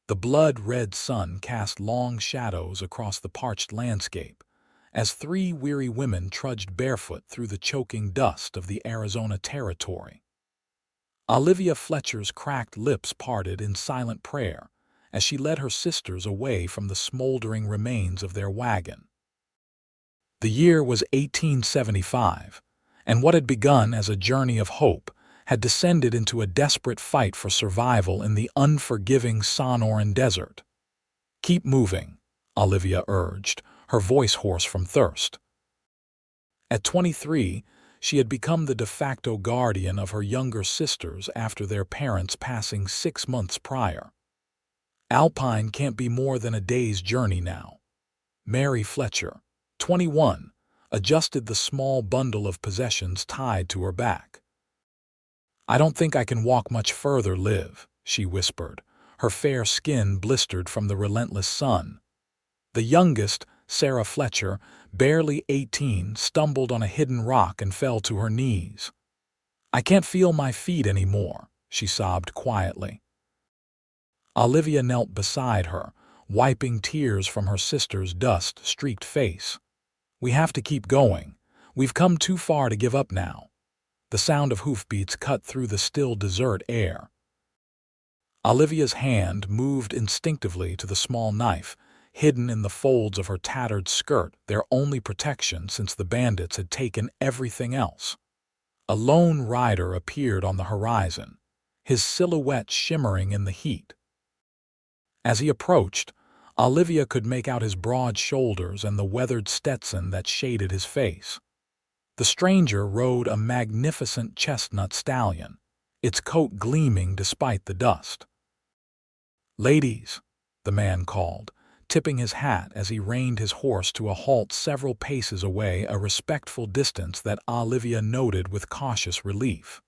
The blood-red sun cast long shadows across the parched landscape as three weary women trudged barefoot through the choking dust of the Arizona Territory. Olivia Fletcher's cracked lips parted in silent prayer as she led her sisters away from the smoldering remains of their wagon. The year was 1875, and what had begun as a journey of hope had descended into a desperate fight for survival in the unforgiving Sonoran Desert. "Keep moving," Olivia urged, her voice hoarse from thirst. At 23, she had become the de facto guardian of her younger sisters after their parents' passing 6 months prior. Alpine can't be more than a day's journey now. Mary Fletcher, 21, adjusted the small bundle of possessions tied to her back. "I don't think I can walk much further, Liv," she whispered, her fair skin blistered from the relentless sun. The youngest, Sarah Fletcher, barely 18, stumbled on a hidden rock and fell to her knees. "I can't feel my feet anymore," she sobbed quietly. Olivia knelt beside her, wiping tears from her sister's dust-streaked face. "We have to keep going. We've come too far to give up now." The sound of hoofbeats cut through the still desert air. Olivia's hand moved instinctively to the small knife, hidden in the folds of her tattered skirt, their only protection since the bandits had taken everything else. A lone rider appeared on the horizon, his silhouette shimmering in the heat. As he approached, Olivia could make out his broad shoulders and the weathered Stetson that shaded his face. The stranger rode a magnificent chestnut stallion, its coat gleaming despite the dust. "Ladies," the man called, tipping his hat as he reined his horse to a halt several paces away, a respectful distance that Olivia noted with cautious relief.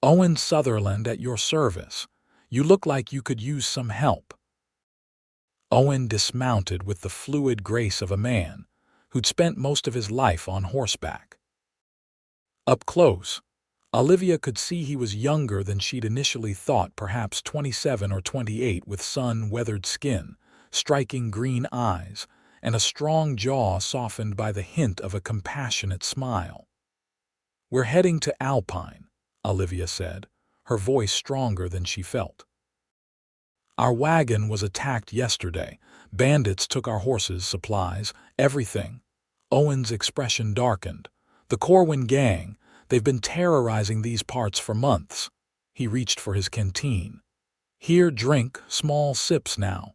"Owen Sutherland at your service. You look like you could use some help." Owen dismounted with the fluid grace of a man who'd spent most of his life on horseback. Up close, Olivia could see he was younger than she'd initially thought, perhaps 27 or 28, with sun-weathered skin, striking green eyes, and a strong jaw softened by the hint of a compassionate smile. "We're heading to Alpine," Olivia said, her voice stronger than she felt. "Our wagon was attacked yesterday. Bandits took our horses, supplies, everything." Owen's expression darkened. "The Corwin gang, they've been terrorizing these parts for months." He reached for his canteen. "Here, drink, small sips now."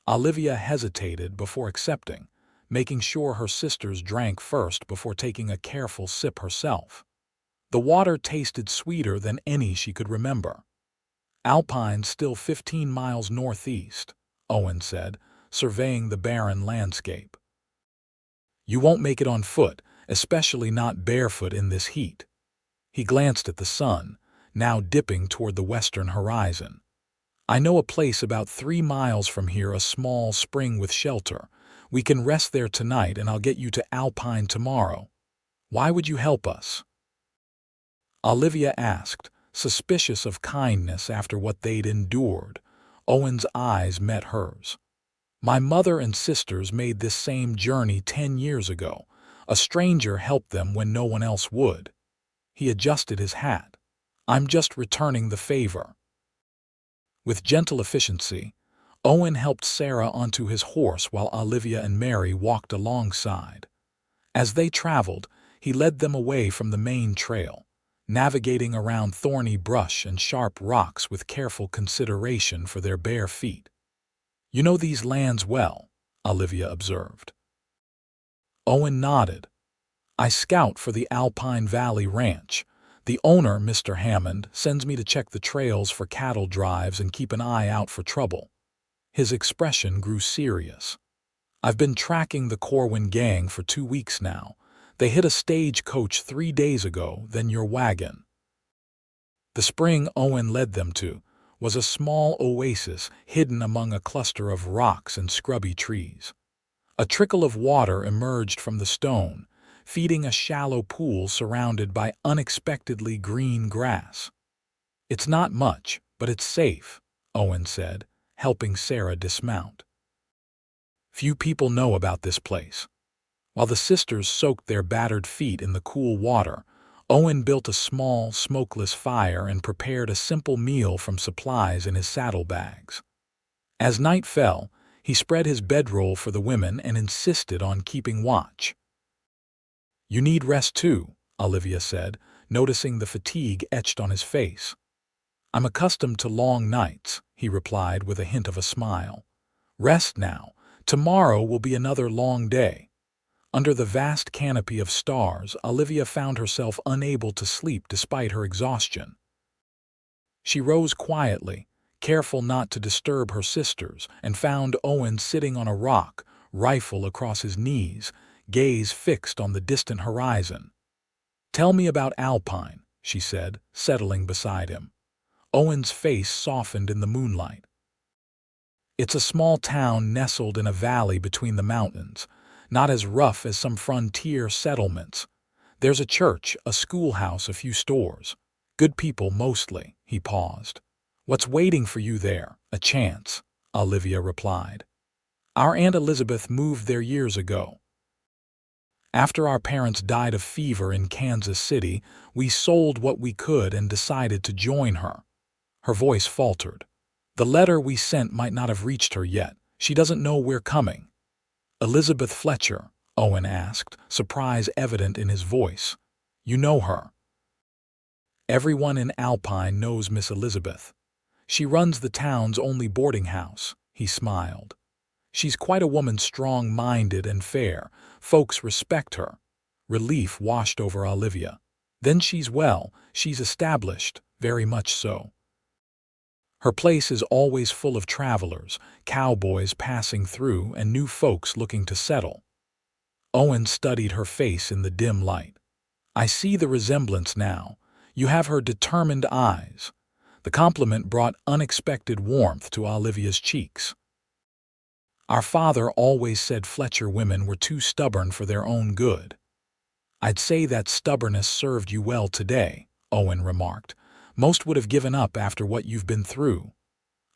Olivia hesitated before accepting, making sure her sisters drank first before taking a careful sip herself. The water tasted sweeter than any she could remember. "Alpine's still 15 miles northeast," Owen said, surveying the barren landscape. "You won't make it on foot, especially not barefoot in this heat." He glanced at the sun, now dipping toward the western horizon. "I know a place about 3 miles from here, a small spring with shelter. We can rest there tonight and I'll get you to Alpine tomorrow. Why would you help us?" Olivia asked, suspicious of kindness after what they'd endured. Owen's eyes met hers. "My mother and sisters made this same journey 10 years ago. A stranger helped them when no one else would." He adjusted his hat. "I'm just returning the favor." With gentle efficiency, Owen helped Sarah onto his horse while Olivia and Mary walked alongside. As they traveled, he led them away from the main trail, navigating around thorny brush and sharp rocks with careful consideration for their bare feet. "You know these lands well," Olivia observed. Owen nodded. "I scout for the Alpine Valley Ranch. The owner, Mr. Hammond, sends me to check the trails for cattle drives and keep an eye out for trouble." His expression grew serious. "I've been tracking the Corwin gang for 2 weeks now. They hit a stagecoach 3 days ago, then your wagon." The spring Owen led them to was a small oasis hidden among a cluster of rocks and scrubby trees. A trickle of water emerged from the stone, feeding a shallow pool surrounded by unexpectedly green grass. "It's not much, but it's safe," Owen said, helping Sarah dismount. Few people know about this place. While the sisters soaked their battered feet in the cool water, Owen built a small, smokeless fire and prepared a simple meal from supplies in his saddlebags. As night fell, he spread his bedroll for the women and insisted on keeping watch. "You need rest too," Olivia said, noticing the fatigue etched on his face. "I'm accustomed to long nights," he replied with a hint of a smile. "Rest now. Tomorrow will be another long day." Under the vast canopy of stars, Olivia found herself unable to sleep despite her exhaustion. She rose quietly, careful not to disturb her sisters, and found Owen sitting on a rock, rifle across his knees, gaze fixed on the distant horizon. "Tell me about Alpine," she said, settling beside him. Owen's face softened in the moonlight. "It's a small town nestled in a valley between the mountains, not as rough as some frontier settlements. There's a church, a schoolhouse, a few stores. Good people mostly." He paused. "What's waiting for you there? A chance," Olivia replied. "Our Aunt Elizabeth moved there years ago. After our parents died of fever in Kansas City, we sold what we could and decided to join her." Her voice faltered. "The letter we sent might not have reached her yet. She doesn't know we're coming." "Elizabeth Fletcher?" Owen asked, surprise evident in his voice. "You know her?" "Everyone in Alpine knows Miss Elizabeth. She runs the town's only boarding house," he smiled. "She's quite a woman, strong-minded and fair. Folks respect her." Relief washed over Olivia. "Then she's established, very much so. Her place is always full of travelers, cowboys passing through and new folks looking to settle." Owen studied her face in the dim light. "I see the resemblance now. You have her determined eyes." The compliment brought unexpected warmth to Olivia's cheeks. "Our father always said Fletcher women were too stubborn for their own good." "I'd say that stubbornness served you well today," Owen remarked. "Most would have given up after what you've been through."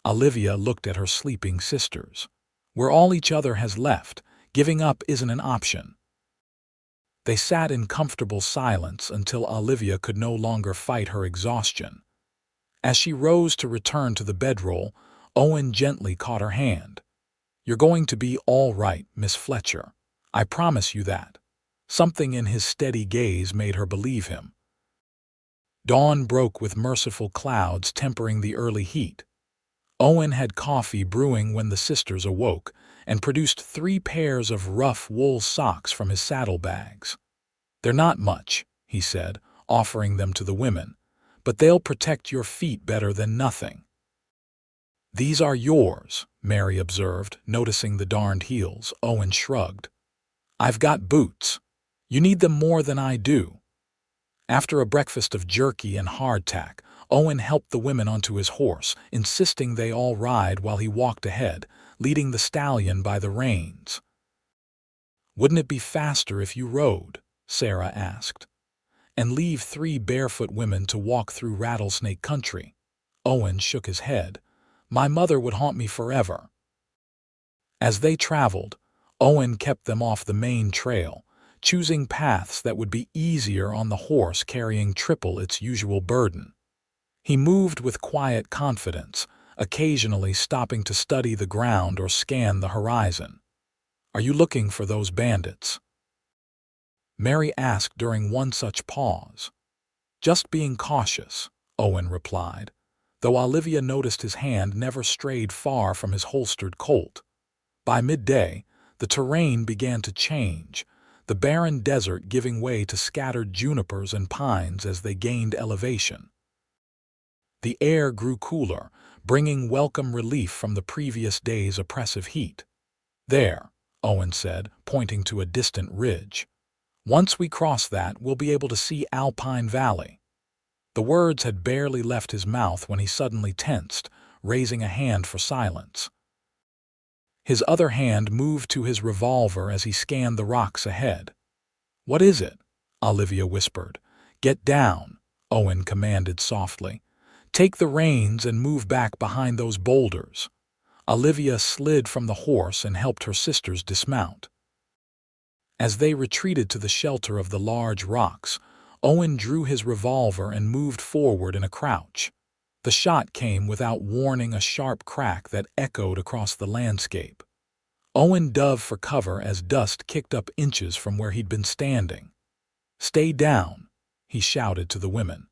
Olivia looked at her sleeping sisters. "We're all each other has left. Giving up isn't an option." They sat in comfortable silence until Olivia could no longer fight her exhaustion. As she rose to return to the bedroll, Owen gently caught her hand. "You're going to be all right, Miss Fletcher. I promise you that." Something in his steady gaze made her believe him. Dawn broke with merciful clouds tempering the early heat. Owen had coffee brewing when the sisters awoke, and produced 3 pairs of rough wool socks from his saddlebags. "They're not much," he said, offering them to the women, "but they'll protect your feet better than nothing." "These are yours," Mary observed, noticing the darned heels. Owen shrugged. "I've got boots. You need them more than I do." After a breakfast of jerky and hardtack, Owen helped the women onto his horse, insisting they all ride while he walked ahead, leading the stallion by the reins. "Wouldn't it be faster if you rode?" Sarah asked. "And leave 3 barefoot women to walk through rattlesnake country?" Owen shook his head. "My mother would haunt me forever." As they traveled, Owen kept them off the main trail, choosing paths that would be easier on the horse carrying triple its usual burden. He moved with quiet confidence, occasionally stopping to study the ground or scan the horizon. "Are you looking for those bandits?" Mary asked during one such pause. "Just being cautious," Owen replied, though Olivia noticed his hand never strayed far from his holstered Colt. By midday, the terrain began to change, the barren desert giving way to scattered junipers and pines as they gained elevation. The air grew cooler, bringing welcome relief from the previous day's oppressive heat. "There," Owen said, pointing to a distant ridge. "Once we cross that, we'll be able to see Alpine Valley." The words had barely left his mouth when he suddenly tensed, raising a hand for silence. His other hand moved to his revolver as he scanned the rocks ahead. "What is it?" Olivia whispered. "Get down," Owen commanded softly. Take the reins and move back behind those boulders. Olivia slid from the horse and helped her sisters dismount. As they retreated to the shelter of the large rocks, Owen drew his revolver and moved forward in a crouch. The shot came without warning, a sharp crack that echoed across the landscape. Owen dove for cover as dust kicked up inches from where he'd been standing. "Stay down," he shouted to the women.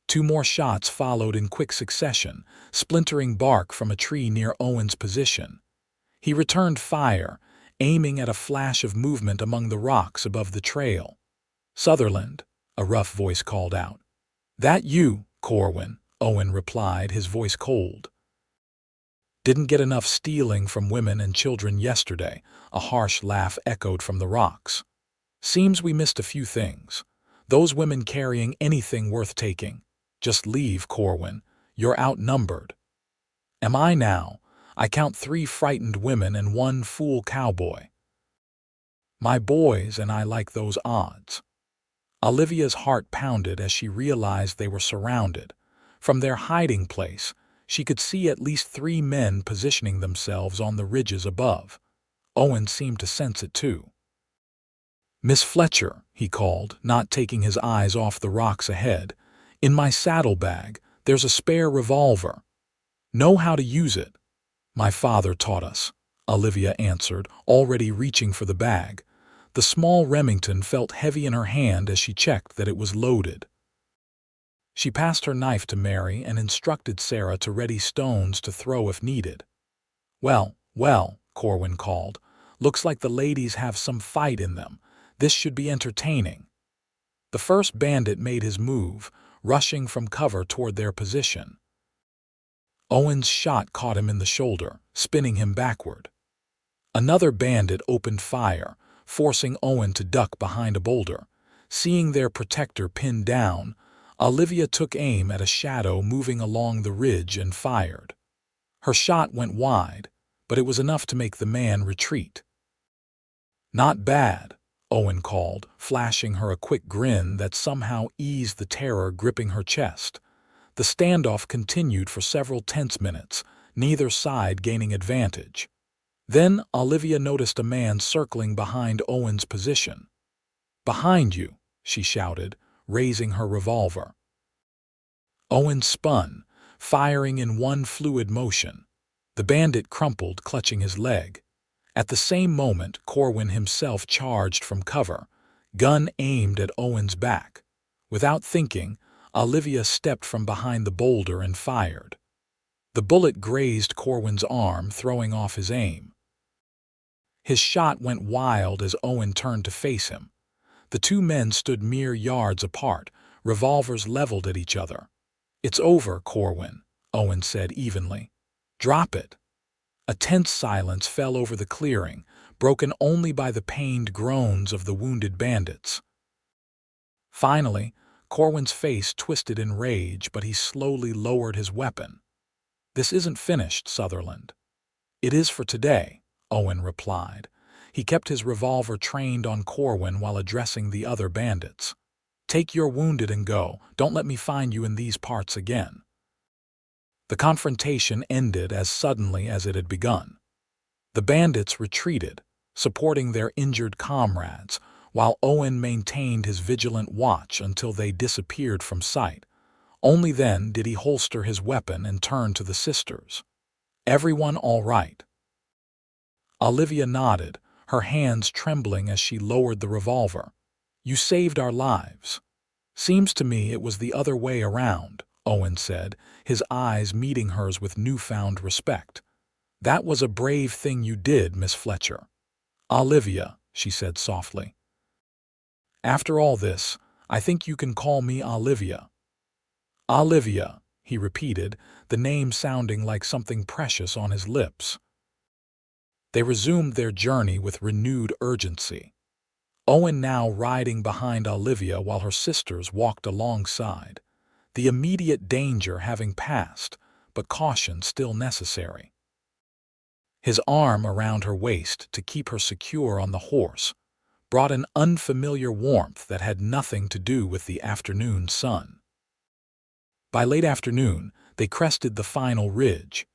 Two more shots followed in quick succession, splintering bark from a tree near Owen's position. He returned fire, aiming at a flash of movement among the rocks above the trail. "Sutherland," a rough voice called out. "That you, Corwin?" Owen replied, his voice cold. "Didn't get enough stealing from women and children yesterday," a harsh laugh echoed from the rocks. "Seems we missed a few things. Those women carrying anything worth taking. Just leave, Corwin. You're outnumbered." "Am I now? I count 3 frightened women and 1 fool cowboy. My boys and I like those odds." Olivia's heart pounded as she realized they were surrounded. From their hiding place, she could see at least 3 men positioning themselves on the ridges above. Owen seemed to sense it too. "Miss Fletcher," he called, not taking his eyes off the rocks ahead, "in my saddlebag, there's a spare revolver. Know how to use it?" "My father taught us," Olivia answered, already reaching for the bag. The small Remington felt heavy in her hand as she checked that it was loaded. She passed her knife to Mary and instructed Sarah to ready stones to throw if needed. Well, Corwin called. "Looks like the ladies have some fight in them. This should be entertaining." The first bandit made his move, rushing from cover toward their position. Owen's shot caught him in the shoulder, spinning him backward. Another bandit opened fire, forcing Owen to duck behind a boulder. Seeing their protector pinned down, Olivia took aim at a shadow moving along the ridge and fired. Her shot went wide, but it was enough to make the man retreat. "Not bad," Owen called, flashing her a quick grin that somehow eased the terror gripping her chest. The standoff continued for several tense minutes, neither side gaining advantage. Then Olivia noticed a man circling behind Owen's position. "Behind you," she shouted, raising her revolver. Owen spun, firing in one fluid motion. The bandit crumpled, clutching his leg. At the same moment, Corwin himself charged from cover, gun aimed at Owen's back. Without thinking, Olivia stepped from behind the boulder and fired. The bullet grazed Corwin's arm, throwing off his aim. His shot went wild as Owen turned to face him. The 2 men stood mere yards apart, revolvers leveled at each other. "It's over, Corwin," Owen said evenly. "Drop it." A tense silence fell over the clearing, broken only by the pained groans of the wounded bandits. Finally, Corwin's face twisted in rage, but he slowly lowered his weapon. "This isn't finished, Sutherland." "It is for today," Owen replied. He kept his revolver trained on Corwin while addressing the other bandits. "Take your wounded and go. Don't let me find you in these parts again." The confrontation ended as suddenly as it had begun. The bandits retreated, supporting their injured comrades, while Owen maintained his vigilant watch until they disappeared from sight. Only then did he holster his weapon and turn to the sisters. "Everyone all right?" Olivia nodded, her hands trembling as she lowered the revolver. "You saved our lives." "Seems to me it was the other way around," Owen said, his eyes meeting hers with newfound respect. "That was a brave thing you did, Miss Fletcher." "Olivia," she said softly. "After all this, I think you can call me Olivia." "Olivia," he repeated, the name sounding like something precious on his lips. They resumed their journey with renewed urgency. Owen now riding behind Olivia while her sisters walked alongside, the immediate danger having passed, but caution still necessary. His arm around her waist to keep her secure on the horse brought an unfamiliar warmth that had nothing to do with the afternoon sun. By late afternoon, they crested the final ridge.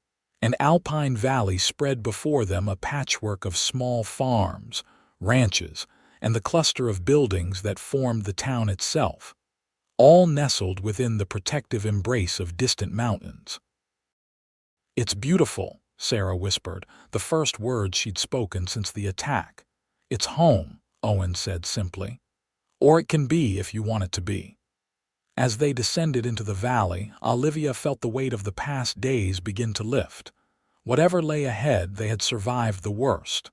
An alpine valley spread before them, a patchwork of small farms, ranches, and the cluster of buildings that formed the town itself, all nestled within the protective embrace of distant mountains. "It's beautiful," Sarah whispered, the first words she'd spoken since the attack. "It's home," Owen said simply. "Or it can be if you want it to be." As they descended into the valley, Olivia felt the weight of the past days begin to lift. Whatever lay ahead, they had survived the worst.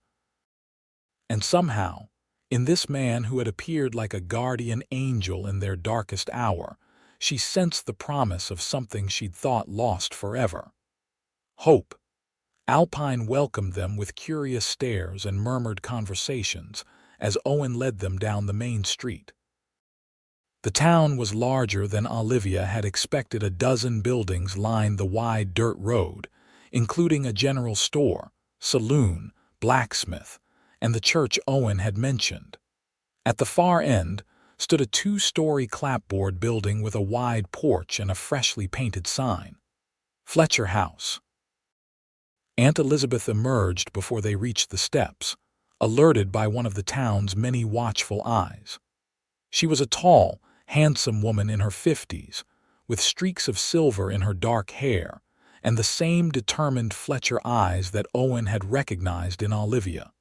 And somehow, in this man who had appeared like a guardian angel in their darkest hour, she sensed the promise of something she'd thought lost forever. Hope. Alpine welcomed them with curious stares and murmured conversations as Owen led them down the main street. The town was larger than Olivia had expected. A dozen buildings lined the wide dirt road, including a general store, saloon, blacksmith, and the church Owen had mentioned. At the far end stood a two-story clapboard building with a wide porch and a freshly painted sign. Fletcher House. Aunt Elizabeth emerged before they reached the steps, alerted by one of the town's many watchful eyes. She was a tall, handsome woman in her 50s, with streaks of silver in her dark hair and the same determined Fletcher eyes that Owen had recognized in Olivia.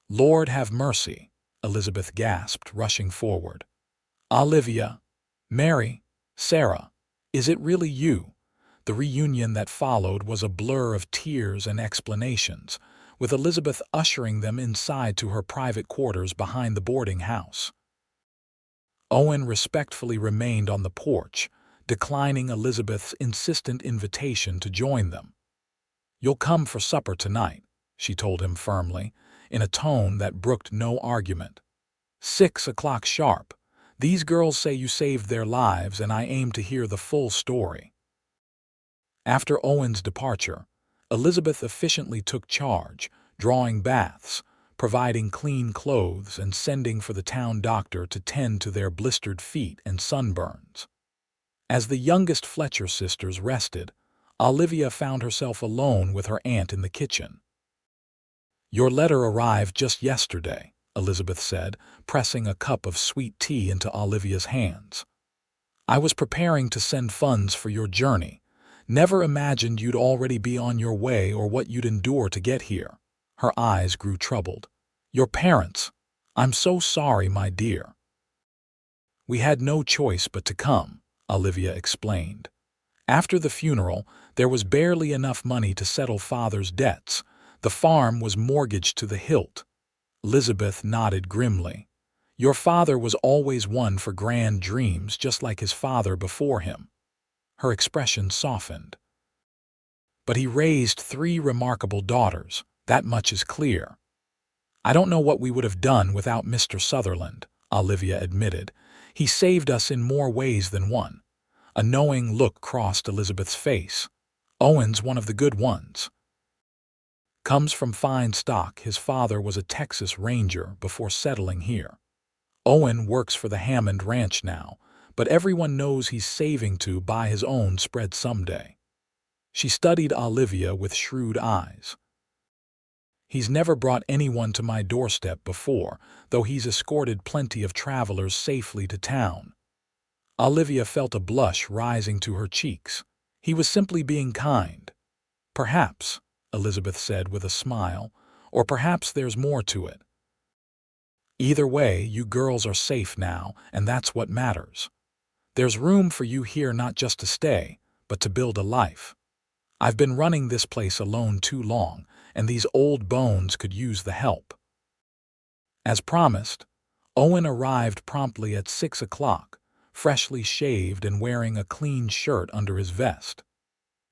"Lord have mercy," Elizabeth gasped, rushing forward. "Olivia, Mary, Sarah, is it really you?" The reunion that followed was a blur of tears and explanations, with Elizabeth ushering them inside to her private quarters behind the boarding house. Owen respectfully remained on the porch, declining Elizabeth's insistent invitation to join them. "You'll come for supper tonight," she told him firmly, in a tone that brooked no argument. "6 o'clock sharp. These girls say you saved their lives, and I aim to hear the full story." After Owen's departure, Elizabeth efficiently took charge, drawing baths, providing clean clothes, and sending for the town doctor to tend to their blistered feet and sunburns. As the youngest Fletcher sisters rested, Olivia found herself alone with her aunt in the kitchen. "Your letter arrived just yesterday," Elizabeth said, pressing a cup of sweet tea into Olivia's hands. "I was preparing to send funds for your journey. Never imagined you'd already be on your way or what you'd endure to get here." Her eyes grew troubled. "Your parents. I'm so sorry, my dear." "We had no choice but to come," Olivia explained. "After the funeral, there was barely enough money to settle Father's debts. The farm was mortgaged to the hilt." Elizabeth nodded grimly. "Your father was always one for grand dreams, just like his father before him." Her expression softened. "But he raised 3 remarkable daughters, that much is clear." "I don't know what we would have done without Mr. Sutherland," Olivia admitted. "He saved us in more ways than one." A knowing look crossed Elizabeth's face. "Owen's one of the good ones. Comes from fine stock. His father was a Texas Ranger before settling here. Owen works for the Hammond Ranch now, but everyone knows he's saving to buy his own spread someday." She studied Olivia with shrewd eyes. "He's never brought anyone to my doorstep before, though he's escorted plenty of travelers safely to town." Olivia felt a blush rising to her cheeks. "He was simply being kind." "Perhaps," Elizabeth said with a smile, "or perhaps there's more to it. Either way, you girls are safe now, and that's what matters. There's room for you here, not just to stay, but to build a life. I've been running this place alone too long, and these old bones could use the help." As promised, Owen arrived promptly at 6 o'clock, freshly shaved and wearing a clean shirt under his vest.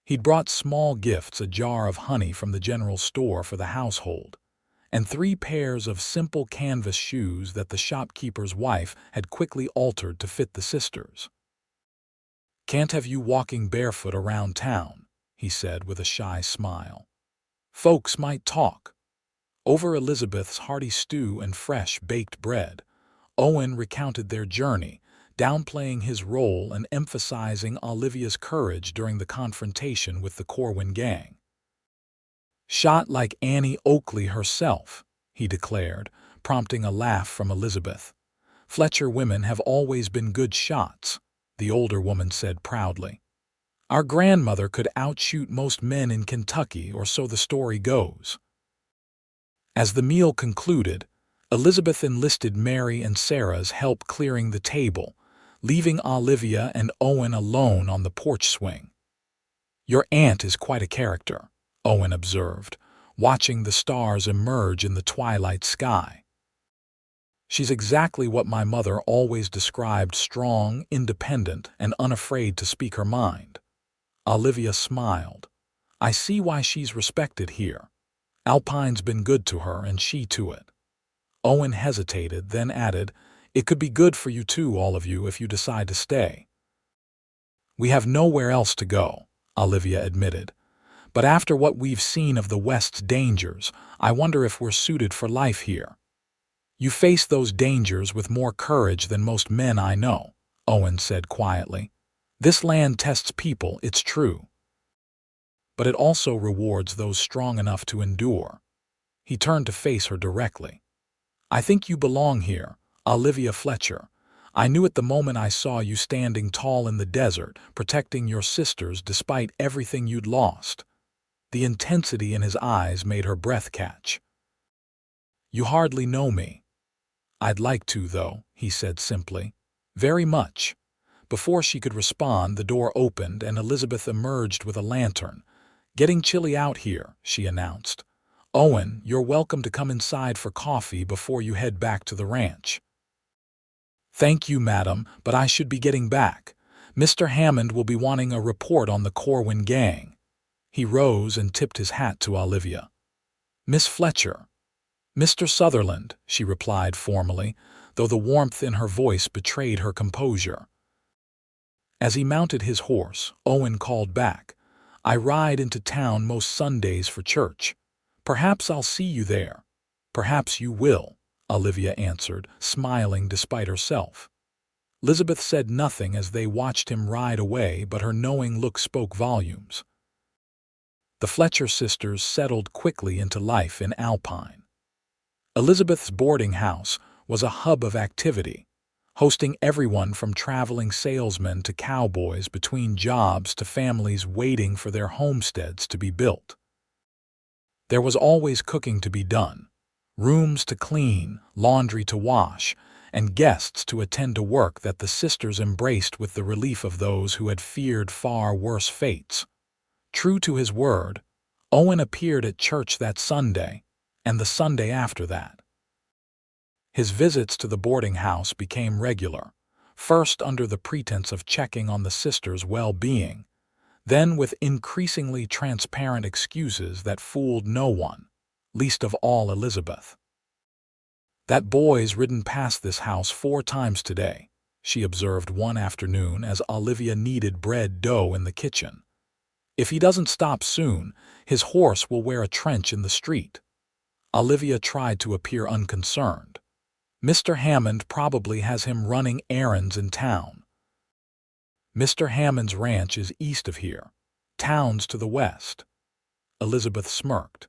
He'd brought small gifts, a jar of honey from the general store for the household, and 3 pairs of simple canvas shoes that the shopkeeper's wife had quickly altered to fit the sisters. "Can't have you walking barefoot around town," he said with a shy smile. "Folks might talk." Over Elizabeth's hearty stew and fresh baked bread, Owen recounted their journey, downplaying his role and emphasizing Olivia's courage during the confrontation with the Corwin gang. "Shot like Annie Oakley herself," he declared, prompting a laugh from Elizabeth. "Fletcher women have always been good shots," the older woman said proudly. "Our grandmother could outshoot most men in Kentucky, or so the story goes." As the meal concluded, Elizabeth enlisted Mary and Sarah's help clearing the table, leaving Olivia and Owen alone on the porch swing. "Your aunt is quite a character," Owen observed, watching the stars emerge in the twilight sky. "She's exactly what my mother always described: strong, independent, and unafraid to speak her mind." Olivia smiled. "I see why she's respected here. Alpine's been good to her, and she to it." Owen hesitated, then added, "It could be good for you too, all of you, if you decide to stay." "We have nowhere else to go," Olivia admitted. "But after what we've seen of the West's dangers, I wonder if we're suited for life here." "You face those dangers with more courage than most men I know," Owen said quietly. "This land tests people, it's true. But it also rewards those strong enough to endure." He turned to face her directly. "I think you belong here, Olivia Fletcher. I knew it the moment I saw you standing tall in the desert, protecting your sisters despite everything you'd lost." The intensity in his eyes made her breath catch. "You hardly know me." "I'd like to, though," he said simply. "Very much." Before she could respond, the door opened and Elizabeth emerged with a lantern. "Getting chilly out here," she announced. "Owen, you're welcome to come inside for coffee before you head back to the ranch." "Thank you, madam, but I should be getting back. Mr. Hammond will be wanting a report on the Corwin gang." He rose and tipped his hat to Olivia. "Miss Fletcher." "Mr. Sutherland," she replied formally, though the warmth in her voice betrayed her composure. As he mounted his horse, Owen called back, "I ride into town most Sundays for church. Perhaps I'll see you there." "Perhaps you will," Olivia answered, smiling despite herself. Elizabeth said nothing as they watched him ride away, but her knowing look spoke volumes. The Fletcher sisters settled quickly into life in Alpine. Elizabeth's boarding house was a hub of activity, hosting everyone from traveling salesmen to cowboys, between jobs to families waiting for their homesteads to be built. There was always cooking to be done, rooms to clean, laundry to wash, and guests to attend to work that the sisters embraced with the relief of those who had feared far worse fates. True to his word, Owen appeared at church that Sunday, and the Sunday after that. His visits to the boarding house became regular, first under the pretense of checking on the sisters' well-being, then with increasingly transparent excuses that fooled no one, least of all Elizabeth. "That boy's ridden past this house 4 times today," she observed one afternoon as Olivia kneaded bread dough in the kitchen. "If he doesn't stop soon, his horse will wear a trench in the street." Olivia tried to appear unconcerned. "Mr. Hammond probably has him running errands in town." "Mr. Hammond's ranch is east of here. Town's to the west." Elizabeth smirked.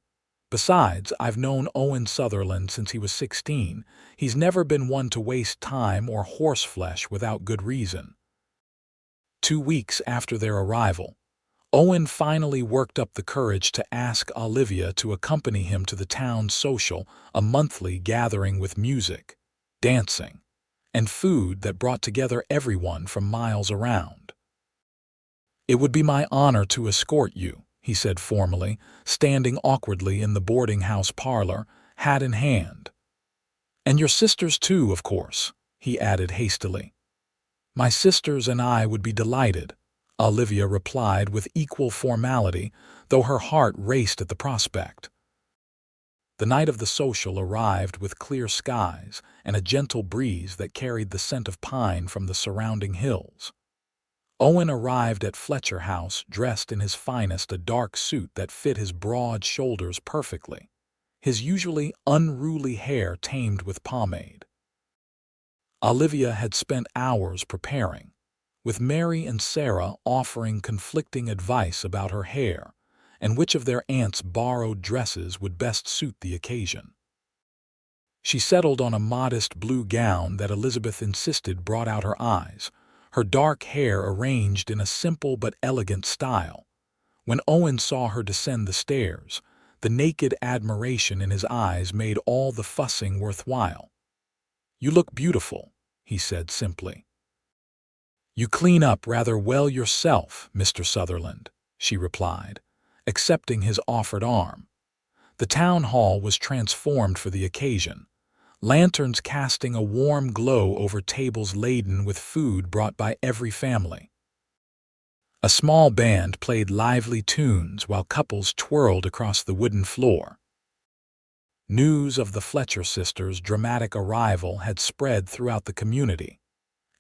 "Besides, I've known Owen Sutherland since he was 16. He's never been one to waste time or horseflesh without good reason." 2 weeks after their arrival, Owen finally worked up the courage to ask Olivia to accompany him to the town social, a monthly gathering with music, dancing, and food that brought together everyone from miles around. "It would be my honor to escort you," he said formally, standing awkwardly in the boarding house parlor, hat in hand. "And your sisters too, of course," he added hastily. "My sisters and I would be delighted," Olivia replied with equal formality, though her heart raced at the prospect. The night of the social arrived with clear skies and a gentle breeze that carried the scent of pine from the surrounding hills. Owen arrived at Fletcher House dressed in his finest, a dark suit that fit his broad shoulders perfectly, his usually unruly hair tamed with pomade. Olivia had spent hours preparing, with Mary and Sarah offering conflicting advice about her hair and which of their aunt's borrowed dresses would best suit the occasion. She settled on a modest blue gown that Elizabeth insisted brought out her eyes, her dark hair arranged in a simple but elegant style. When Owen saw her descend the stairs, the naked admiration in his eyes made all the fussing worthwhile. "You look beautiful," he said simply. "You clean up rather well yourself, Mr. Sutherland," she replied, accepting his offered arm. The town hall was transformed for the occasion, lanterns casting a warm glow over tables laden with food brought by every family. A small band played lively tunes while couples twirled across the wooden floor. News of the Fletcher sisters' dramatic arrival had spread throughout the community,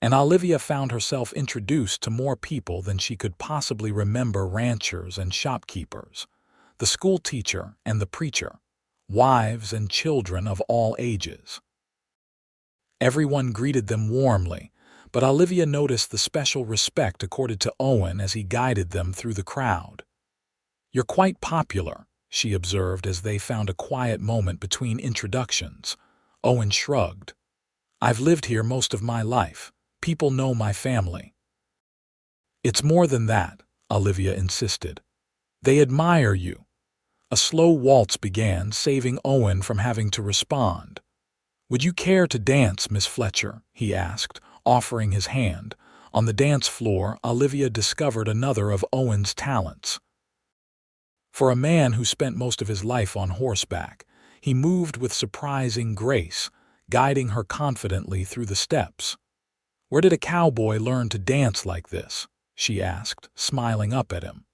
and Olivia found herself introduced to more people than she could possibly remember: ranchers and shopkeepers, the school teacher and the preacher, wives and children of all ages. Everyone greeted them warmly, but Olivia noticed the special respect accorded to Owen as he guided them through the crowd. "You're quite popular," she observed as they found a quiet moment between introductions. Owen shrugged. "I've lived here most of my life. People know my family." "It's more than that," Olivia insisted. "They admire you." A slow waltz began, saving Owen from having to respond. "Would you care to dance, Miss Fletcher?" he asked, offering his hand. On the dance floor, Olivia discovered another of Owen's talents. For a man who spent most of his life on horseback, he moved with surprising grace, guiding her confidently through the steps. "Where did a cowboy learn to dance like this?" she asked, smiling up at him.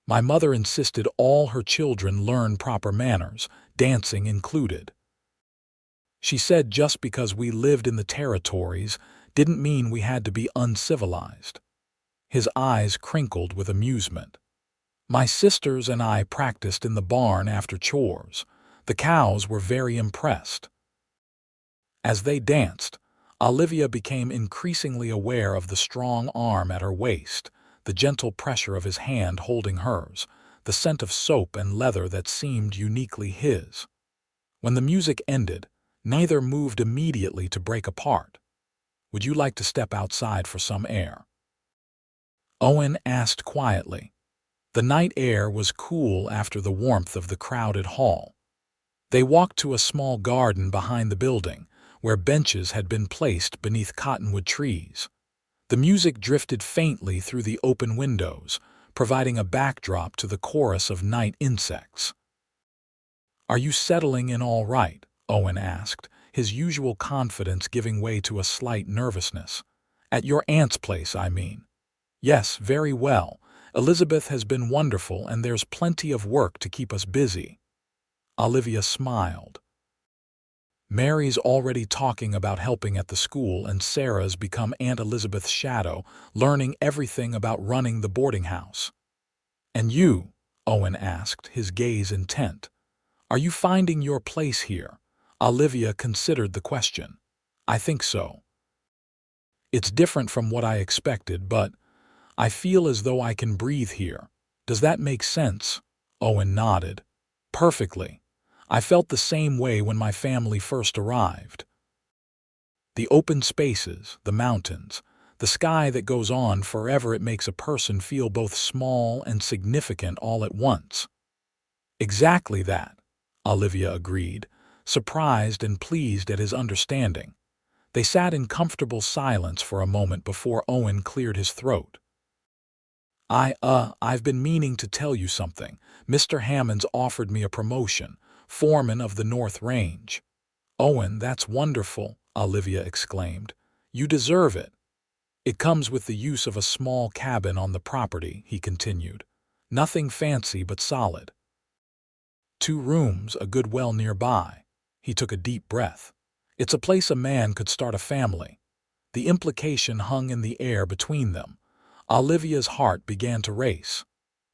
"My mother insisted all her children learn proper manners, dancing included. She said just because we lived in the territories didn't mean we had to be uncivilized." His eyes crinkled with amusement. "My sisters and I practiced in the barn after chores. The cows were very impressed." As they danced, Olivia became increasingly aware of the strong arm at her waist, the gentle pressure of his hand holding hers, the scent of soap and leather that seemed uniquely his. When the music ended, neither moved immediately to break apart. "Would you like to step outside for some air?" Owen asked quietly. The night air was cool after the warmth of the crowded hall. They walked to a small garden behind the building, where benches had been placed beneath cottonwood trees. The music drifted faintly through the open windows, providing a backdrop to the chorus of night insects. "Are you settling in all right?" Owen asked, his usual confidence giving way to a slight nervousness. "At your aunt's place, I mean." "Yes, very well. Elizabeth has been wonderful, and there's plenty of work to keep us busy." Olivia smiled. "Mary's already talking about helping at the school, and Sarah's become Aunt Elizabeth's shadow, learning everything about running the boarding house." "And you?" Owen asked, his gaze intent. "Are you finding your place here?" Olivia considered the question. "I think so. It's different from what I expected, but I feel as though I can breathe here. Does that make sense?" Owen nodded. "Perfectly. I felt the same way when my family first arrived. The open spaces, the mountains, the sky that goes on forever, it makes a person feel both small and significant all at once." "Exactly that," Olivia agreed, surprised and pleased at his understanding. They sat in comfortable silence for a moment before Owen cleared his throat. I've been meaning to tell you something. Mr. Hammond's offered me a promotion, foreman of the North Range." "Owen, that's wonderful," Olivia exclaimed. "You deserve it." "It comes with the use of a small cabin on the property," he continued. "Nothing fancy but solid. 2 rooms, a good well nearby." He took a deep breath. "It's a place a man could start a family." The implication hung in the air between them. Olivia's heart began to race.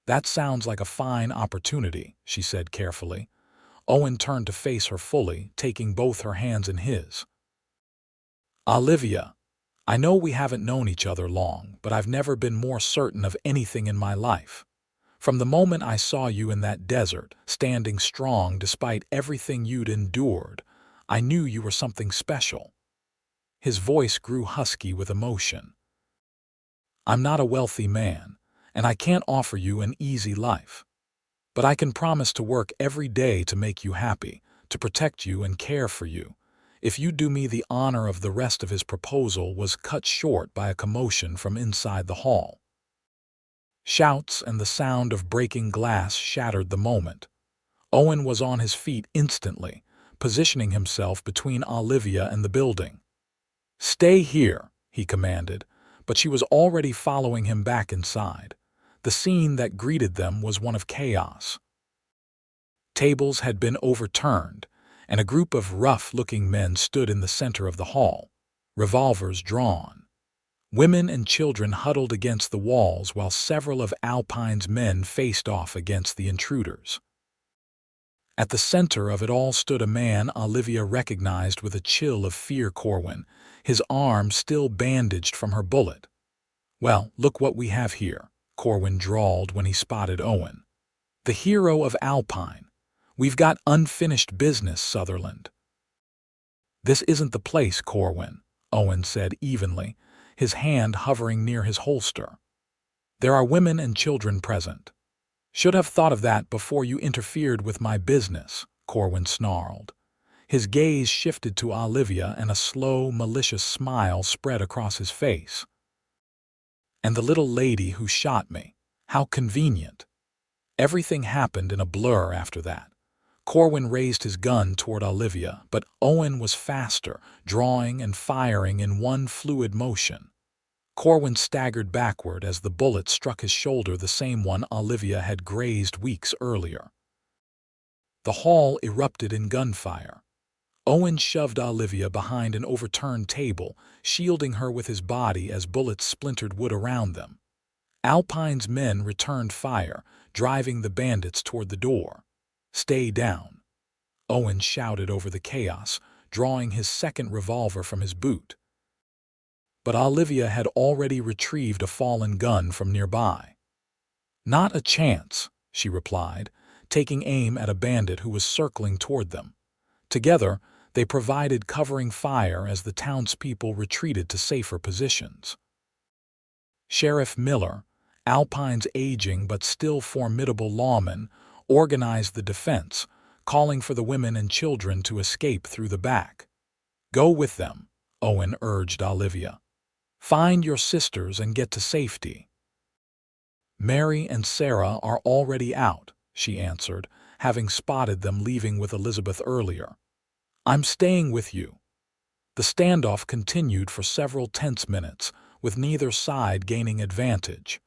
"That sounds like a fine opportunity," she said carefully. Owen turned to face her fully, taking both her hands in his. Olivia, I know we haven't known each other long, but I've never been more certain of anything in my life. From the moment I saw you in that desert, standing strong despite everything you'd endured, I knew you were something special. His voice grew husky with emotion. I'm not a wealthy man, and I can't offer you an easy life. But I can promise to work every day to make you happy, to protect you and care for you. If you do me the honor of the rest of his proposal was cut short by a commotion from inside the hall. Shouts and the sound of breaking glass shattered the moment. Owen was on his feet instantly, positioning himself between Olivia and the building. "Stay here," he commanded, but she was already following him back inside. The scene that greeted them was one of chaos. Tables had been overturned, and a group of rough-looking men stood in the center of the hall, revolvers drawn. Women and children huddled against the walls while several of Alpine's men faced off against the intruders. At the center of it all stood a man Olivia recognized with a chill of fear. Corwin, his arm still bandaged from her bullet. "Well, look what we have here," Corwin drawled when he spotted Owen. "The hero of Alpine. We've got unfinished business, Sutherland." "This isn't the place, Corwin," Owen said evenly, his hand hovering near his holster. "There are women and children present." "Should have thought of that before you interfered with my business," Corwin snarled. His gaze shifted to Olivia and a slow, malicious smile spread across his face. "And the little lady who shot me. How convenient." Everything happened in a blur after that. Corwin raised his gun toward Olivia, but Owen was faster, drawing and firing in one fluid motion. Corwin staggered backward as the bullet struck his shoulder, the same one Olivia had grazed weeks earlier. The hall erupted in gunfire. Owen shoved Olivia behind an overturned table, shielding her with his body as bullets splintered wood around them. Alpine's men returned fire, driving the bandits toward the door. "Stay down," Owen shouted over the chaos, drawing his second revolver from his boot. But Olivia had already retrieved a fallen gun from nearby. "Not a chance," she replied, taking aim at a bandit who was circling toward them. Together, they provided covering fire as the townspeople retreated to safer positions. Sheriff Miller, Alpine's aging but still formidable lawman, organized the defense, calling for the women and children to escape through the back. "Go with them," Owen urged Olivia. "Find your sisters and get to safety." "Mary and Sarah are already out," she answered, having spotted them leaving with Elizabeth earlier. "I'm staying with you." The standoff continued for several tense minutes, with neither side gaining advantage.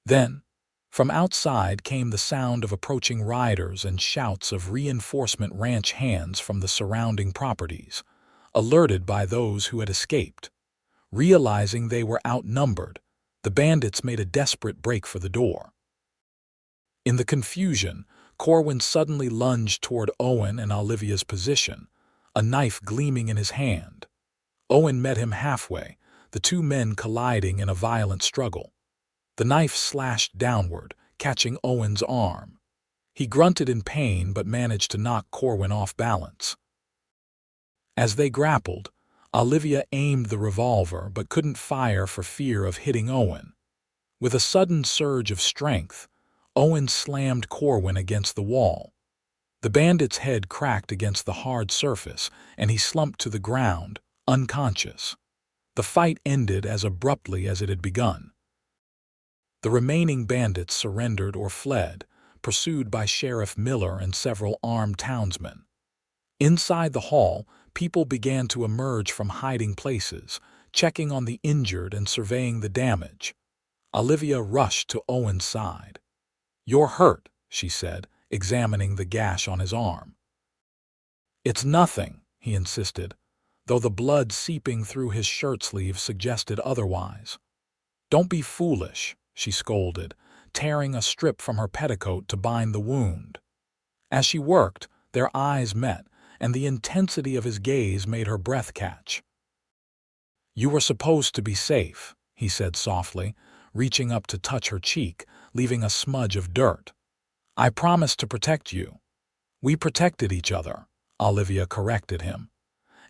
Then, from outside came the sound of approaching riders and shouts of reinforcement ranch hands from the surrounding properties, alerted by those who had escaped. Realizing they were outnumbered, the bandits made a desperate break for the door. In the confusion, Corwin suddenly lunged toward Owen and Olivia's position, a knife gleaming in his hand. Owen met him halfway, the two men colliding in a violent struggle. The knife slashed downward, catching Owen's arm. He grunted in pain but managed to knock Corwin off balance. As they grappled, Olivia aimed the revolver but couldn't fire for fear of hitting Owen. With a sudden surge of strength, Owen slammed Corwin against the wall. The bandit's head cracked against the hard surface, and he slumped to the ground, unconscious. The fight ended as abruptly as it had begun. The remaining bandits surrendered or fled, pursued by Sheriff Miller and several armed townsmen. Inside the hall, people began to emerge from hiding places, checking on the injured and surveying the damage. Olivia rushed to Owen's side. "You're hurt," she said, examining the gash on his arm. "It's nothing," he insisted, though the blood seeping through his shirt sleeve suggested otherwise. "Don't be foolish," she scolded, tearing a strip from her petticoat to bind the wound. As she worked, their eyes met, and the intensity of his gaze made her breath catch. "You were supposed to be safe," he said softly, reaching up to touch her cheek, leaving a smudge of dirt. "I promised to protect you." "We protected each other," Olivia corrected him.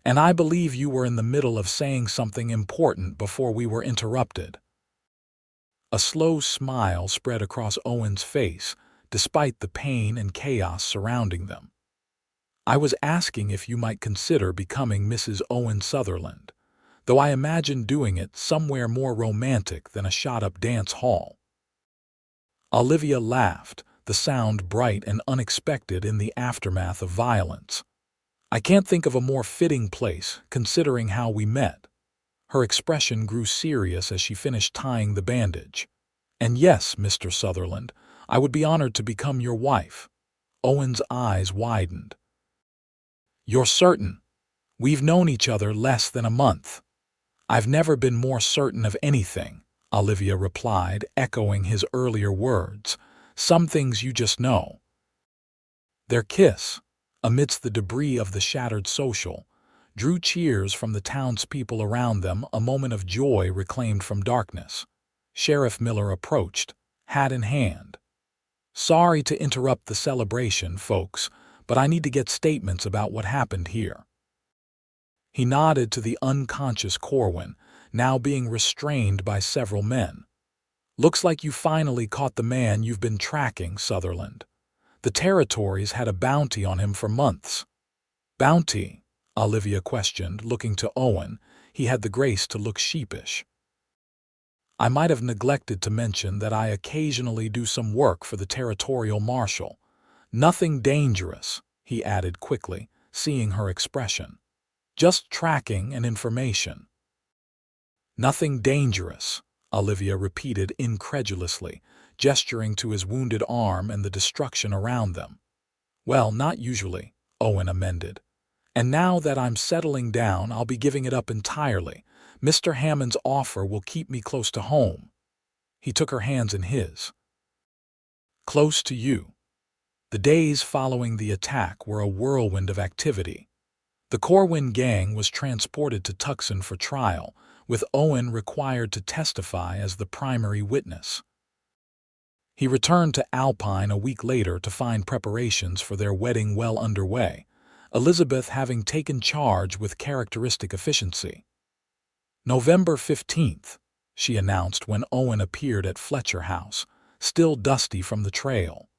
"And I believe you were in the middle of saying something important before we were interrupted." A slow smile spread across Owen's face, despite the pain and chaos surrounding them. "I was asking if you might consider becoming Mrs. Owen Sutherland, though I imagine doing it somewhere more romantic than a shot-up dance hall." Olivia laughed, the sound bright and unexpected in the aftermath of violence. "I can't think of a more fitting place, considering how we met." Her expression grew serious as she finished tying the bandage. "And yes, Mr. Sutherland, I would be honored to become your wife." Owen's eyes widened. "You're certain? We've known each other less than a month." "I've never been more certain of anything," Olivia replied, echoing his earlier words. "Some things you just know." Their kiss, amidst the debris of the shattered social, drew cheers from the townspeople around them, a moment of joy reclaimed from darkness. Sheriff Miller approached, hat in hand. "Sorry to interrupt the celebration, folks, but I need to get statements about what happened here." He nodded to the unconscious Corwin, now being restrained by several men. "Looks like you finally caught the man you've been tracking, Sutherland. The territories had a bounty on him for months." "Bounty?" Olivia questioned, looking to Owen. He had the grace to look sheepish. "I might have neglected to mention that I occasionally do some work for the territorial marshal. Nothing dangerous," he added quickly, seeing her expression. "Just tracking and information." "Nothing dangerous," Olivia repeated incredulously, gesturing to his wounded arm and the destruction around them. "Well, not usually," Owen amended. "And now that I'm settling down, I'll be giving it up entirely. Mr. Hammond's offer will keep me close to home." He took her hands in his. "Close to you." The days following the attack were a whirlwind of activity. The Corwin gang was transported to Tucson for trial, with Owen required to testify as the primary witness. He returned to Alpine a week later to find preparations for their wedding well underway, Elizabeth having taken charge with characteristic efficiency. "November 15th, she announced when Owen appeared at Fletcher House, still dusty from the trail.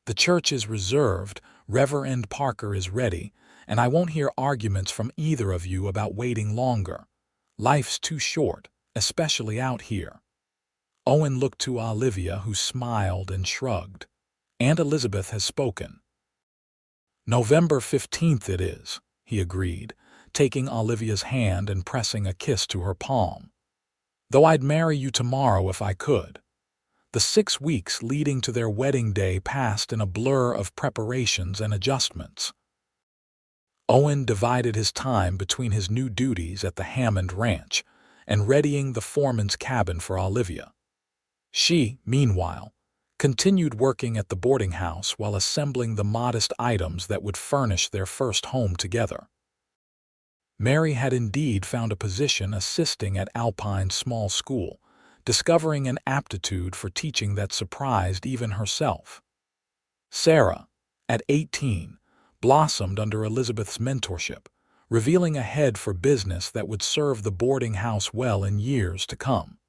"The church is reserved, Reverend Parker is ready, and I won't hear arguments from either of you about waiting longer. Life's too short, especially out here." Owen looked to Olivia, who smiled and shrugged. "Aunt Elizabeth has spoken." "November 15th it is," he agreed, taking Olivia's hand and pressing a kiss to her palm. "Though I'd marry you tomorrow if I could." The 6 weeks leading to their wedding day passed in a blur of preparations and adjustments. Owen divided his time between his new duties at the Hammond Ranch and readying the foreman's cabin for Olivia. She, meanwhile, continued working at the boarding house while assembling the modest items that would furnish their first home together. Mary had indeed found a position assisting at Alpine's small school, discovering an aptitude for teaching that surprised even herself. Sarah, at 18, blossomed under Elizabeth's mentorship, revealing a head for business that would serve the boarding house well in years to come.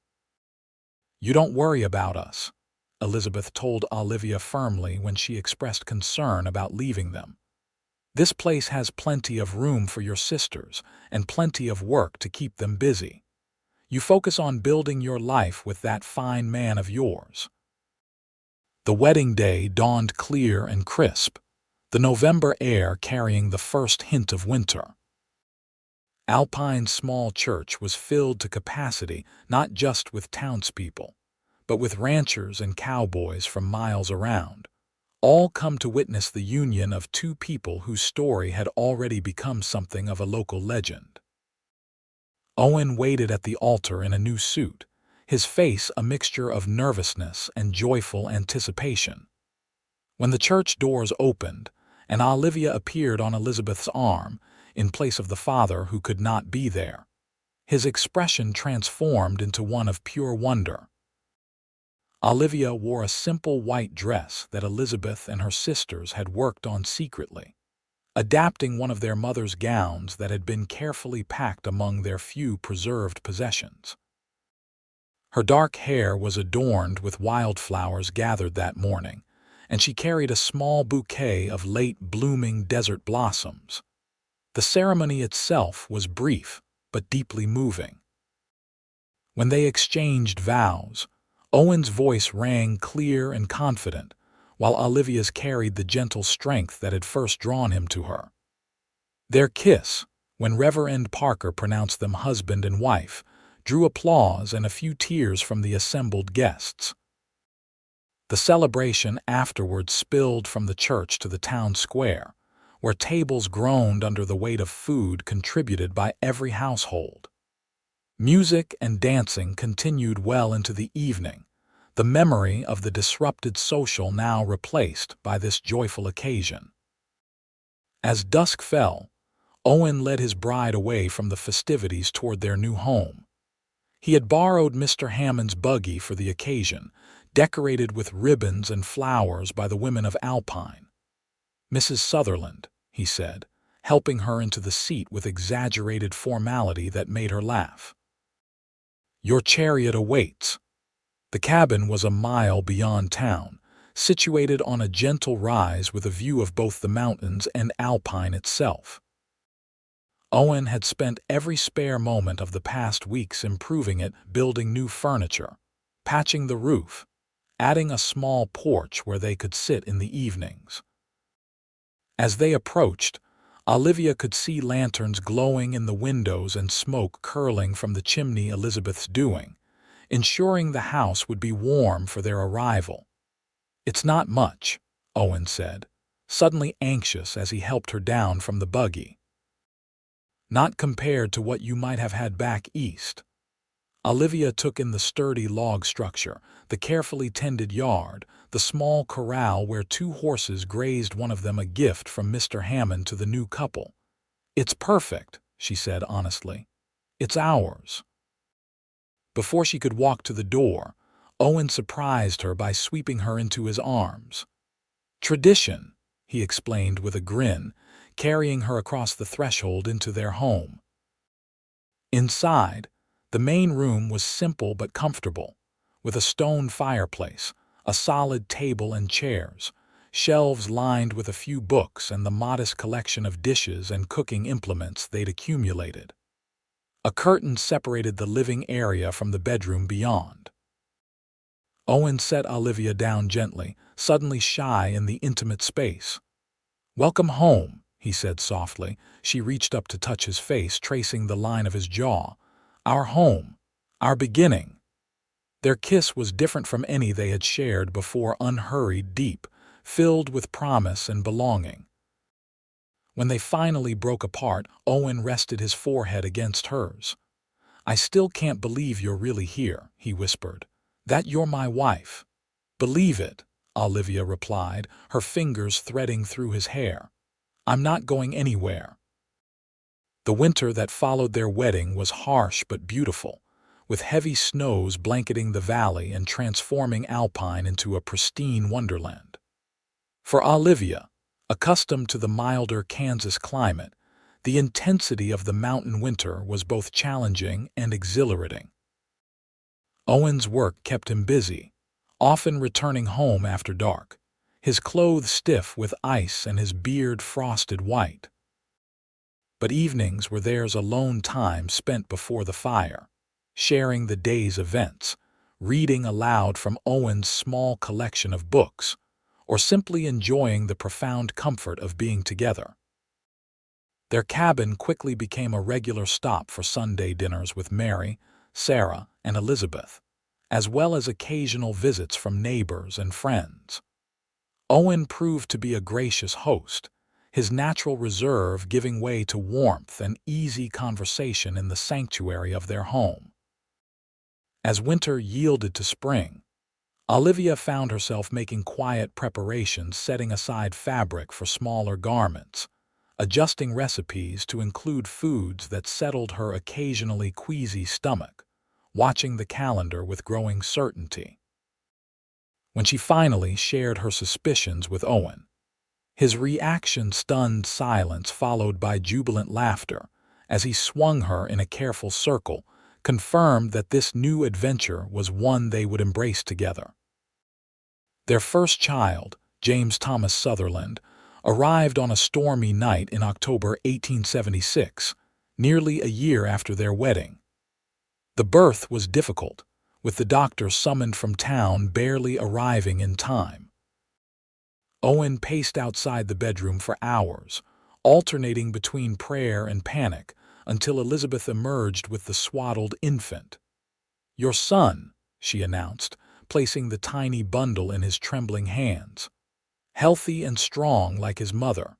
"You don't worry about us," Elizabeth told Olivia firmly when she expressed concern about leaving them. "This place has plenty of room for your sisters and plenty of work to keep them busy. You focus on building your life with that fine man of yours." The wedding day dawned clear and crisp, the November air carrying the first hint of winter. Alpine's small church was filled to capacity not just with townspeople, but with ranchers and cowboys from miles around, all come to witness the union of two people whose story had already become something of a local legend. Owen waited at the altar in a new suit, his face a mixture of nervousness and joyful anticipation. When the church doors opened, and Olivia appeared on Elizabeth's arm, in place of the father who could not be there, His expression transformed into one of pure wonder. Olivia wore a simple white dress that Elizabeth and her sisters had worked on secretly, adapting one of their mother's gowns that had been carefully packed among their few preserved possessions. Her dark hair was adorned with wildflowers gathered that morning, and she carried a small bouquet of late-blooming desert blossoms. The ceremony itself was brief, but deeply moving. When they exchanged vows, Owen's voice rang clear and confident, while Olivia's carried the gentle strength that had first drawn him to her. Their kiss, when Reverend Parker pronounced them husband and wife, drew applause and a few tears from the assembled guests. The celebration afterward spilled from the church to the town square, where tables groaned under the weight of food contributed by every household. Music and dancing continued well into the evening, the memory of the disrupted social now replaced by this joyful occasion. As dusk fell, Owen led his bride away from the festivities toward their new home. He had borrowed Mr. Hammond's buggy for the occasion, decorated with ribbons and flowers by the women of Alpine. "Mrs. Sutherland," he said, helping her into the seat with exaggerated formality that made her laugh. "Your chariot awaits." The cabin was a mile beyond town, situated on a gentle rise with a view of both the mountains and Alpine itself. Owen had spent every spare moment of the past weeks improving it, building new furniture, patching the roof, adding a small porch where they could sit in the evenings. As they approached, Olivia could see lanterns glowing in the windows and smoke curling from the chimney Elizabeth's doing, ensuring the house would be warm for their arrival. "It's not much," Owen said, suddenly anxious as he helped her down from the buggy. "Not compared to what you might have had back east." Olivia took in the sturdy log structure, the carefully tended yard, the small corral where 2 horses grazed, one of them a gift from Mr. Hammond to the new couple. "It's perfect," she said honestly. "It's ours." Before she could walk to the door, Owen surprised her by sweeping her into his arms. "Tradition," he explained with a grin, carrying her across the threshold into their home. Inside, the main room was simple but comfortable, with a stone fireplace, a solid table and chairs, shelves lined with a few books and the modest collection of dishes and cooking implements they'd accumulated. A curtain separated the living area from the bedroom beyond. Owen set Olivia down gently, suddenly shy in the intimate space. "Welcome home," he said softly. She reached up to touch his face, tracing the line of his jaw. "Our home, our beginning." Their kiss was different from any they had shared before, unhurried, deep, filled with promise and belonging. When they finally broke apart, Owen rested his forehead against hers. "I still can't believe you're really here," he whispered. "That you're my wife." "Believe it," Olivia replied, her fingers threading through his hair. "I'm not going anywhere." The winter that followed their wedding was harsh but beautiful, with heavy snows blanketing the valley and transforming Alpine into a pristine wonderland. For Olivia, accustomed to the milder Kansas climate, the intensity of the mountain winter was both challenging and exhilarating. Owen's work kept him busy, often returning home after dark, his clothes stiff with ice and his beard frosted white. But evenings were theirs alone, time spent before the fire, sharing the day's events, reading aloud from Owen's small collection of books, or simply enjoying the profound comfort of being together. Their cabin quickly became a regular stop for Sunday dinners with Mary, Sarah, and Elizabeth, as well as occasional visits from neighbors and friends. Owen proved to be a gracious host, his natural reserve giving way to warmth and easy conversation in the sanctuary of their home. As winter yielded to spring, Olivia found herself making quiet preparations, setting aside fabric for smaller garments, adjusting recipes to include foods that settled her occasionally queasy stomach, watching the calendar with growing certainty. When she finally shared her suspicions with Owen, his reaction stunned silence followed by jubilant laughter as he swung her in a careful circle, confirmed that this new adventure was one they would embrace together. Their first child, James Thomas Sutherland, arrived on a stormy night in October 1876, nearly a year after their wedding. The birth was difficult, with the doctor summoned from town barely arriving in time. Owen paced outside the bedroom for hours, alternating between prayer and panic, until Elizabeth emerged with the swaddled infant. "Your son," she announced, placing the tiny bundle in his trembling hands. "Healthy and strong like his mother."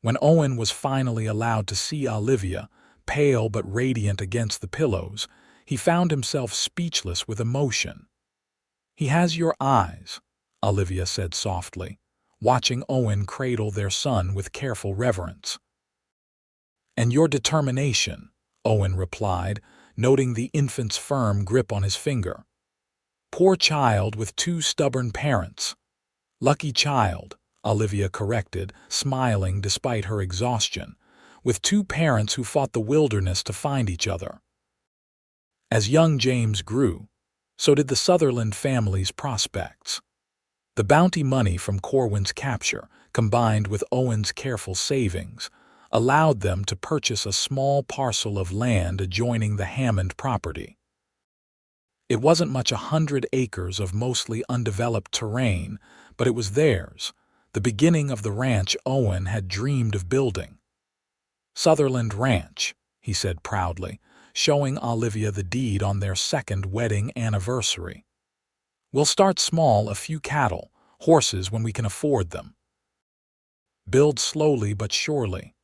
When Owen was finally allowed to see Olivia, pale but radiant against the pillows, he found himself speechless with emotion. "He has your eyes," Olivia said softly, watching Owen cradle their son with careful reverence. "And your determination," Owen replied, noting the infant's firm grip on his finger. "Poor child with two stubborn parents." "Lucky child," Olivia corrected, smiling despite her exhaustion, "with two parents who fought the wilderness to find each other." As young James grew, so did the Sutherland family's prospects. The bounty money from Corwin's capture, combined with Owen's careful savings, allowed them to purchase a small parcel of land adjoining the Hammond property. It wasn't much 100 acres of mostly undeveloped terrain, but it was theirs, the beginning of the ranch Owen had dreamed of building. "Sutherland Ranch," he said proudly, showing Olivia the deed on their second wedding anniversary. "We'll start small, a few cattle, horses when we can afford them. Build slowly but surely."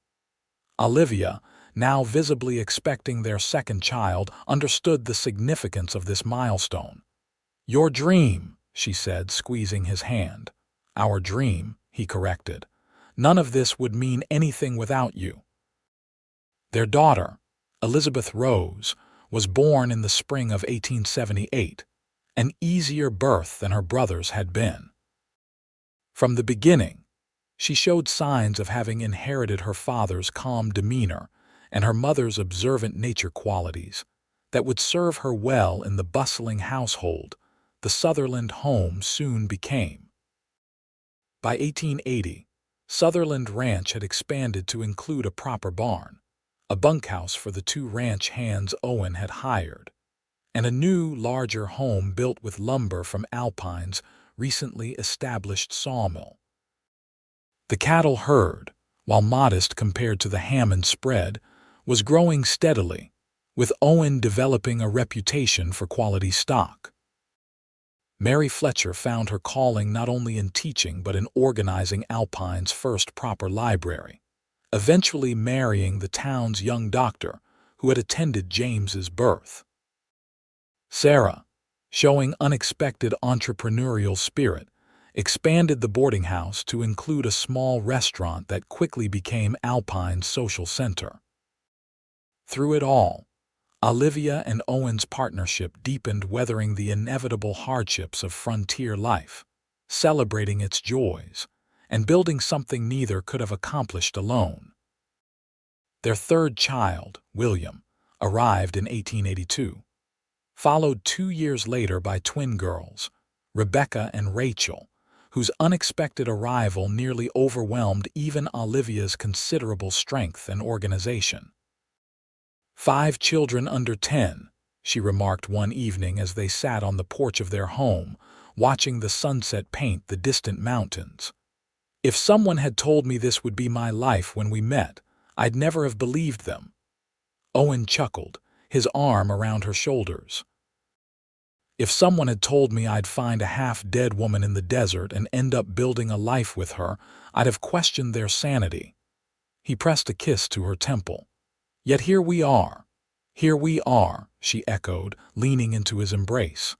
Olivia, now visibly expecting their second child, understood the significance of this milestone. "Your dream," she said, squeezing his hand. "Our dream," he corrected. "None of this would mean anything without you." Their daughter, Elizabeth Rose, was born in the spring of 1878, an easier birth than her brother's had been. From the beginning, she showed signs of having inherited her father's calm demeanor and her mother's observant nature qualities that would serve her well in the bustling household the Sutherland home soon became. By 1880, Sutherland Ranch had expanded to include a proper barn, a bunkhouse for the two ranch hands Owen had hired, and a new, larger home built with lumber from Alpine's recently established sawmill. The cattle herd, while modest compared to the Hammond spread, was growing steadily, with Owen developing a reputation for quality stock. Mary Fletcher found her calling not only in teaching but in organizing Alpine's first proper library, eventually marrying the town's young doctor who had attended James's birth. Sarah, showing unexpected entrepreneurial spirit, expanded the boarding house to include a small restaurant that quickly became Alpine's social center. Through it all, Olivia and Owen's partnership deepened, weathering the inevitable hardships of frontier life, celebrating its joys, and building something neither could have accomplished alone. Their third child, William, arrived in 1882, followed 2 years later by twin girls, Rebecca and Rachel, whose unexpected arrival nearly overwhelmed even Olivia's considerable strength and organization. "5 children under 10, she remarked one evening as they sat on the porch of their home, watching the sunset paint the distant mountains. "If someone had told me this would be my life when we met, I'd never have believed them." Owen chuckled, his arm around her shoulders. "If someone had told me I'd find a half-dead woman in the desert and end up building a life with her, I'd have questioned their sanity." He pressed a kiss to her temple. "Yet here we are, she echoed, leaning into his embrace.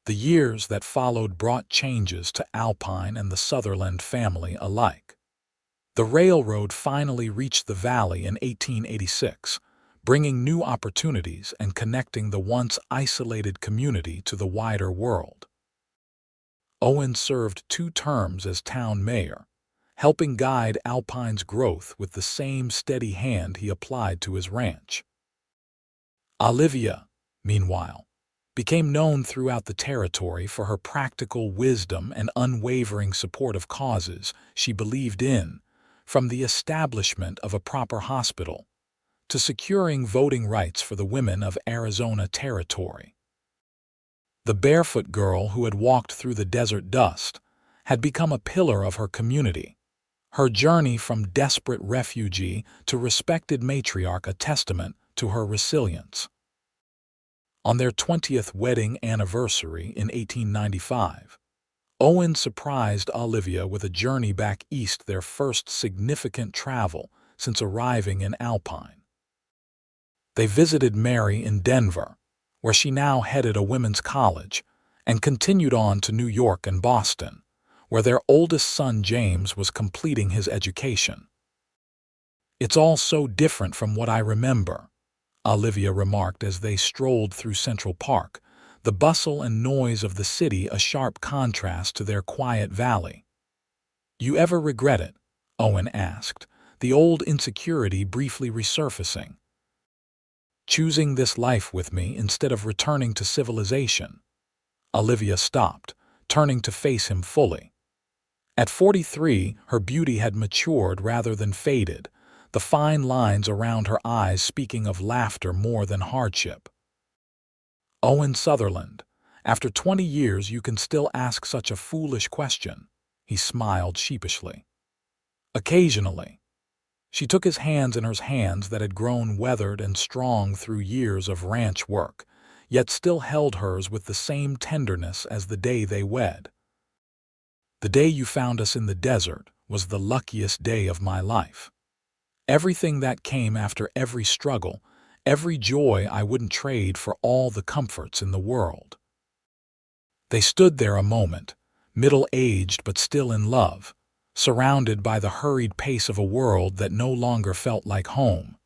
The years that followed brought changes to Alpine and the Sutherland family alike. The railroad finally reached the valley in 1886, bringing new opportunities and connecting the once isolated community to the wider world. Owen served 2 terms as town mayor, helping guide Alpine's growth with the same steady hand he applied to his ranch. Olivia, meanwhile, became known throughout the territory for her practical wisdom and unwavering support of causes she believed in, from the establishment of a proper hospital to securing voting rights for the women of Arizona Territory. The barefoot girl who had walked through the desert dust had become a pillar of her community, her journey from desperate refugee to respected matriarch a testament to her resilience. On their 20th wedding anniversary in 1895, Owen surprised Olivia with a journey back east, their first significant travel since arriving in Alpine. They visited Mary in Denver, where she now headed a women's college, and continued on to New York and Boston, where their oldest son James was completing his education. "It's all so different from what I remember," Olivia remarked as they strolled through Central Park, the bustle and noise of the city a sharp contrast to their quiet valley. "You ever regret it?" Owen asked, the old insecurity briefly resurfacing. "Choosing this life with me instead of returning to civilization." Olivia stopped, turning to face him fully. At 43, her beauty had matured rather than faded, the fine lines around her eyes speaking of laughter more than hardship. "Owen Sutherland, after 20 years you can still ask such a foolish question," he smiled sheepishly. "Occasionally." She took his hands in her hands that had grown weathered and strong through years of ranch work, yet still held hers with the same tenderness as the day they wed. "The day you found us in the desert was the luckiest day of my life. Everything that came after every struggle, every joy I wouldn't trade for all the comforts in the world." They stood there a moment, middle-aged but still in love, surrounded by the hurried pace of a world that no longer felt like home.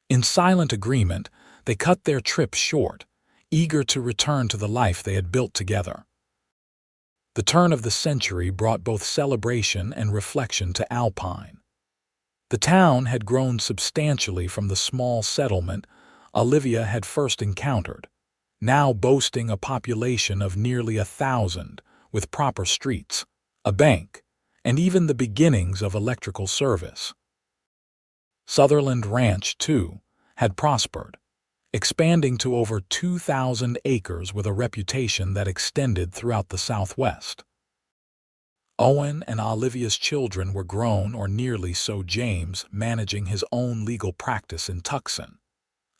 In silent agreement, they cut their trip short, eager to return to the life they had built together. The turn of the century brought both celebration and reflection to Alpine. The town had grown substantially from the small settlement Olivia had first encountered, now boasting a population of nearly 1,000, with proper streets, a bank, and even the beginnings of electrical service. Sutherland Ranch, too, had prospered, expanding to over 2,000 acres with a reputation that extended throughout the Southwest. Owen and Olivia's children were grown or nearly so, James managing his own legal practice in Tucson,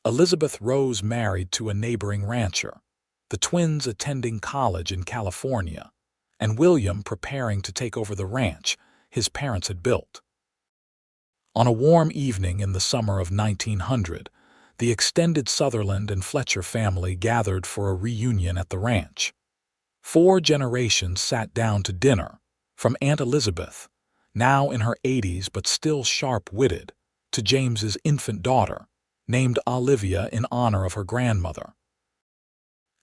Elizabeth Rose married to a neighboring rancher, the twins attending college in California, and William preparing to take over the ranch his parents had built. On a warm evening in the summer of 1900, the extended Sutherland and Fletcher family gathered for a reunion at the ranch. 4 generations sat down to dinner, from Aunt Elizabeth, now in her 80s but still sharp-witted, to James's infant daughter, named Olivia in honor of her grandmother.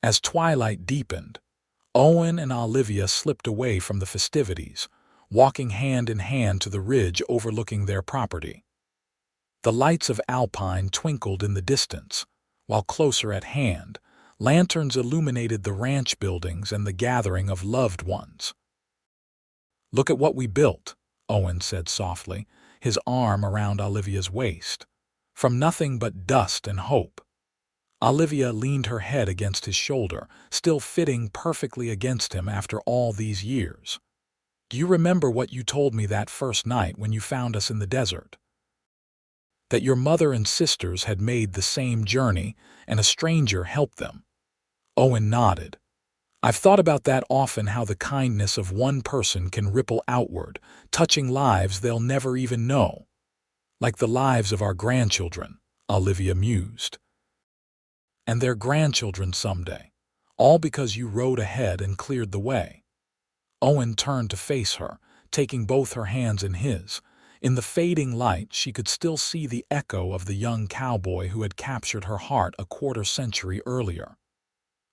As twilight deepened, Owen and Olivia slipped away from the festivities, walking hand in hand to the ridge overlooking their property. The lights of Alpine twinkled in the distance, while closer at hand, lanterns illuminated the ranch buildings and the gathering of loved ones. "Look at what we built," Owen said softly, his arm around Olivia's waist. "From nothing but dust and hope." Olivia leaned her head against his shoulder, still fitting perfectly against him after all these years. "Do you remember what you told me that first night when you found us in the desert? That your mother and sisters had made the same journey and a stranger helped them." Owen nodded. "I've thought about that often, how the kindness of one person can ripple outward, touching lives they'll never even know. Like the lives of our grandchildren," Olivia mused. "And their grandchildren someday, all because you rode ahead and cleared the way." Owen turned to face her, taking both her hands in his, In the fading light, she could still see the echo of the young cowboy who had captured her heart a quarter-century earlier.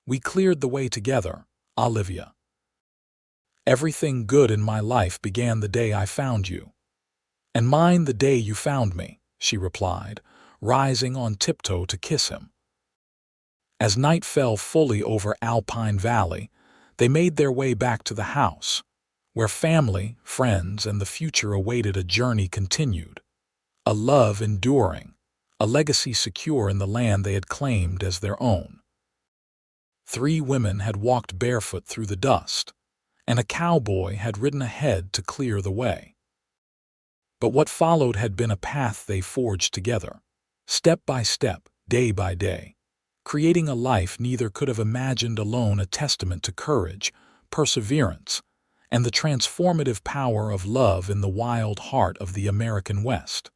"We cleared the way together, Olivia. Everything good in my life began the day I found you." "And mine the day you found me," she replied, rising on tiptoe to kiss him. As night fell fully over Alpine Valley, they made their way back to the house, where family, friends, and the future awaited a journey continued, a love enduring, a legacy secure in the land they had claimed as their own. 3 women had walked barefoot through the dust, and a cowboy had ridden ahead to clear the way. But what followed had been a path they forged together, step by step, day by day, creating a life neither could have imagined alone, a testament to courage, perseverance, and the transformative power of love in the wild heart of the American West.